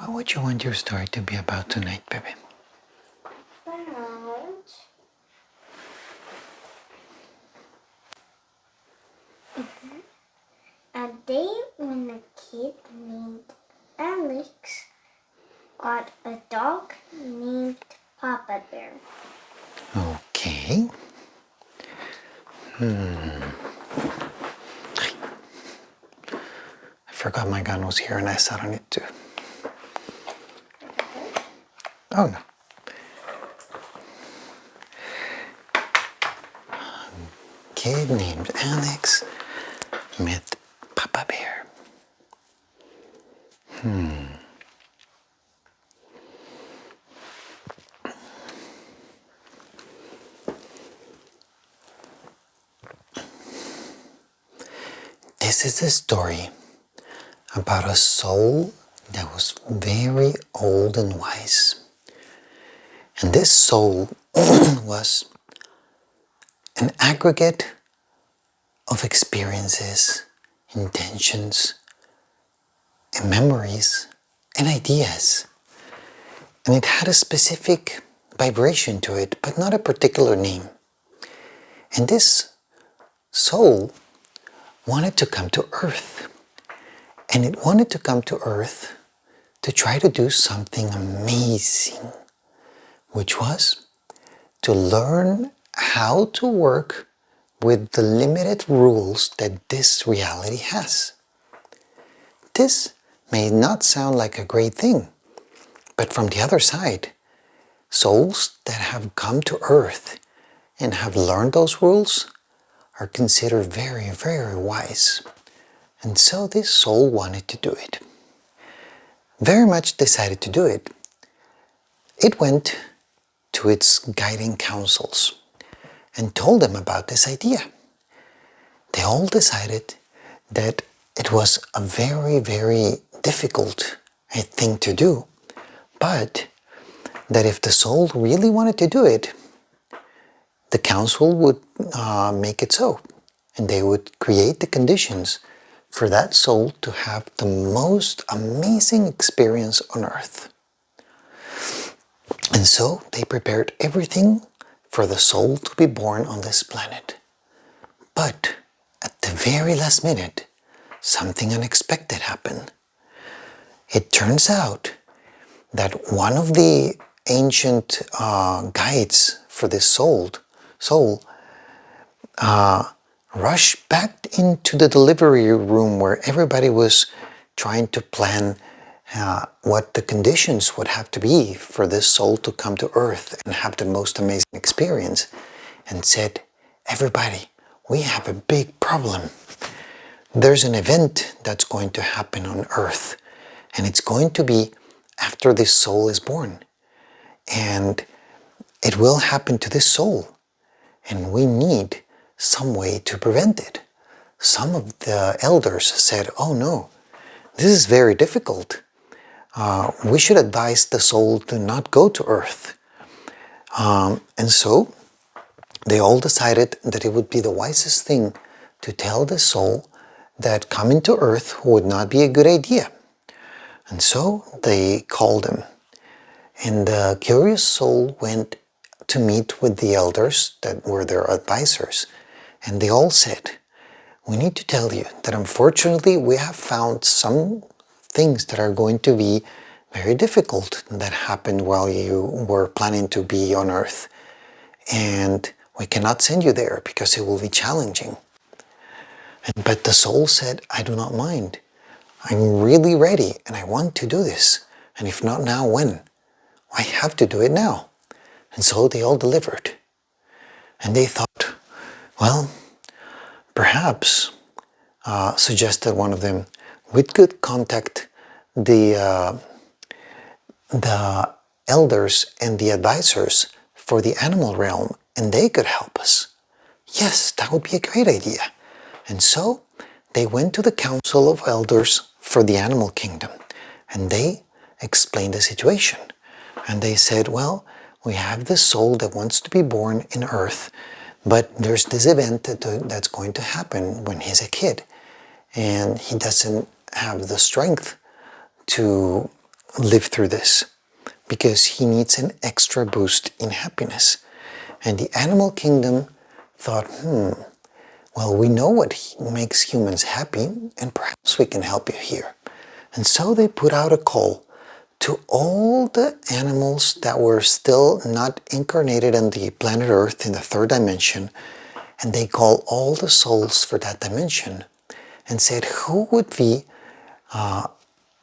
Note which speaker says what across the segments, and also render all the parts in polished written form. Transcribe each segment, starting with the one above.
Speaker 1: What would you want your story to be about tonight, baby?
Speaker 2: About a day when a kid named Alex got a dog named Papa Bear.
Speaker 1: Okay. I forgot my gun was here and I sat on it too. Oh no. Kid named Alex met Papa Bear. This is a story about a soul that was very old and wise. And this soul was an aggregate of experiences, intentions, and memories and ideas. And it had a specific vibration to it, but not a particular name. And this soul wanted to come to Earth. And it wanted to come to Earth to try to do something amazing, which was to learn how to work with the limited rules that this reality has. This may not sound like a great thing, but from the other side, souls that have come to Earth and have learned those rules are considered very, very wise. And so this soul wanted to do it. Very much decided to do it. It went to its guiding councils and told them about this idea. They all decided that it was a very, very difficult thing to do, but that if the soul really wanted to do it, the council would make it so, and they would create the conditions for that soul to have the most amazing experience on Earth. And so they prepared everything for the soul to be born on this planet. But at the very last minute, something unexpected happened. It turns out that one of the ancient guides for this soul rushed back into the delivery room where everybody was trying to plan what the conditions would have to be for this soul to come to Earth and have the most amazing experience, and said, "Everybody, we have a big problem. There's an event that's going to happen on Earth, and it's going to be after this soul is born. And it will happen to this soul, and we need some way to prevent it." Some of the elders said, "Oh no, this is very difficult. We should advise the soul to not go to Earth." And so they all decided that it would be the wisest thing to tell the soul that coming to Earth would not be a good idea. And so they called him. And the curious soul went to meet with the elders that were their advisors. And they all said, "We need to tell you that unfortunately we have found some things that are going to be very difficult that happened while you were planning to be on Earth. And we cannot send you there because it will be challenging." But the soul said, "I do not mind. I'm really ready and I want to do this. And if not now, when? I have to do it now." And so they all delivered. And they thought, well, perhaps, suggested one of them, we could contact the elders and the advisors for the animal realm, and they could help us. Yes, that would be a great idea. And so they went to the council of elders for the animal kingdom, and they explained the situation. And they said, well, we have this soul that wants to be born in Earth, but there's this event that's going to happen when he's a kid, and he doesn't have the strength to live through this because he needs an extra boost in happiness. And the animal kingdom thought, well, we know what makes humans happy, and perhaps we can help you here. And so they put out a call to all the animals that were still not incarnated on the planet Earth in the third dimension, and they called all the souls for that dimension and said, who would be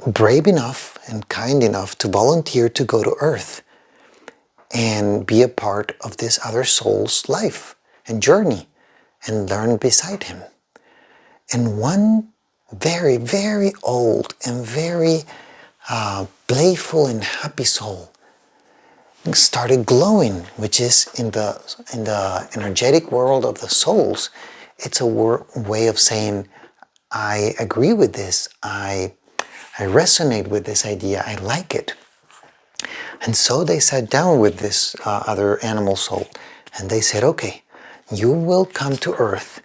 Speaker 1: brave enough and kind enough to volunteer to go to Earth and be a part of this other soul's life and journey and learn beside him. And one very, very old and very playful and happy soul started glowing, which is in the energetic world of the souls, it's a way of saying, I agree with this, I resonate with this idea, I like it. And so they sat down with this other animal soul and they said, okay, you will come to Earth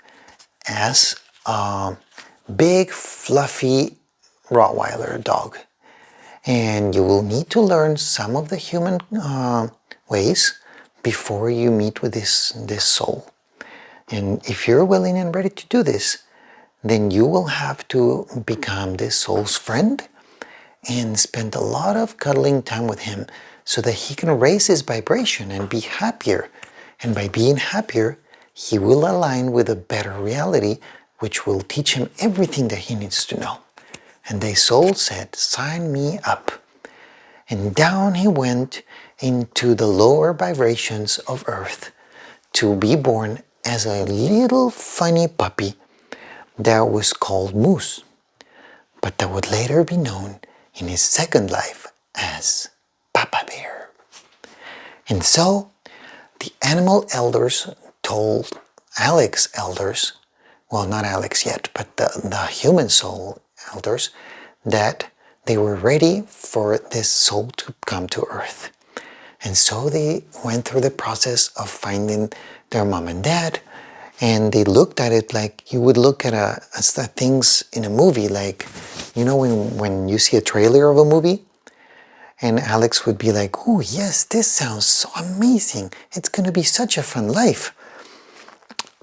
Speaker 1: as a big, fluffy Rottweiler dog. And you will need to learn some of the human ways before you meet with this soul. And if you're willing and ready to do this, then you will have to become this soul's friend and spend a lot of cuddling time with him so that he can raise his vibration and be happier. And by being happier, he will align with a better reality, which will teach him everything that he needs to know. And the soul said, sign me up. And down he went into the lower vibrations of Earth to be born as a little funny puppy that was called Moose, but that would later be known in his second life as Papa Bear. And so the animal elders told Alex elders, well, not Alex yet, but the human soul elders, that they were ready for this soul to come to Earth. And so they went through the process of finding their mom and dad, and they looked at it like you would look at things in a movie, like, you know, when you see a trailer of a movie, and Alex would be like, oh yes, this sounds so amazing, it's gonna be such a fun life.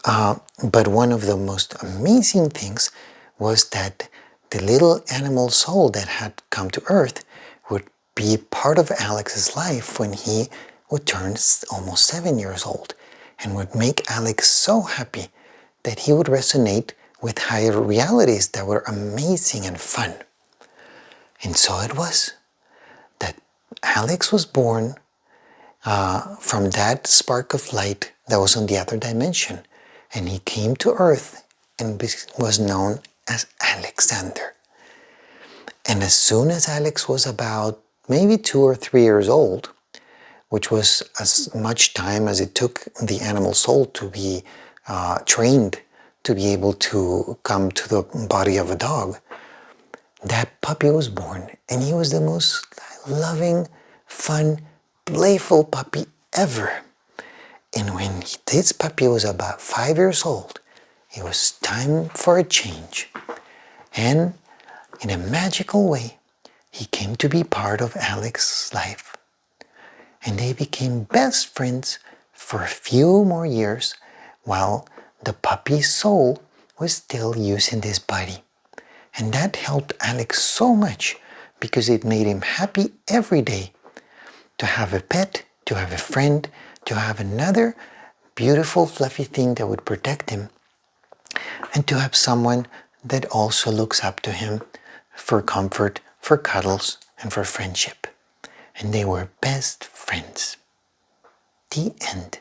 Speaker 1: But one of the most amazing things was that the little animal soul that had come to Earth would be part of Alex's life when he would turn almost 7 years old, and would make Alex so happy that he would resonate with higher realities that were amazing and fun. And so it was that Alex was born from that spark of light that was on the other dimension, and he came to Earth and was known as Alexander. And as soon as Alex was about maybe 2 or 3 years old, which was as much time as it took the animal soul to be trained to be able to come to the body of a dog, that puppy was born, and he was the most loving, fun, playful puppy ever. And when this puppy was about 5 years old, it was time for a change. And in a magical way, he came to be part of Alex's life. And they became best friends for a few more years while the puppy's soul was still using this body. And that helped Alex so much because it made him happy every day to have a pet, to have a friend, to have another beautiful fluffy thing that would protect him, and to have someone that also looks up to him for comfort, for cuddles, and for friendship. And they were best friends. The end.